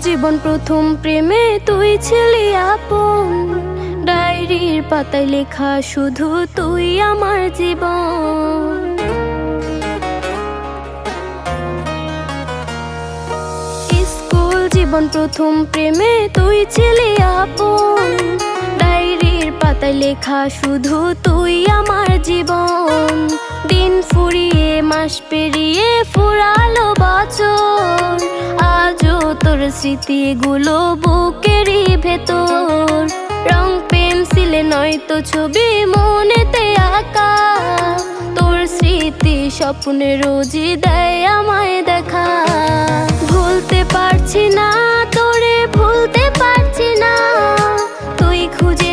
জীবন প্রথম প্রেমে তুই ছিলি আপন, ডায়েরির পাতায় লেখা শুধু তুই আমার জীবন। স্কুল জীবন প্রথম প্রেমে তুই ছিলি আপন, ডায়েরির পাতায় লেখা শুধু তুই আমার জীবন। দিন ফুরিয়ে মাস পেরিয়ে ফুরালো বছর, আজও তোর স্মৃতিগুলো বুকেরই ভেতর। রং পেন্সিলে নয়তো ছবি মনেতে আঁকা, তোর স্মৃতি স্বপ্নে রোজই দেয় আমায় দেখা। ভুলতে পারছি না তোরে, ভুলতে পারছি না, তুই খুঁজে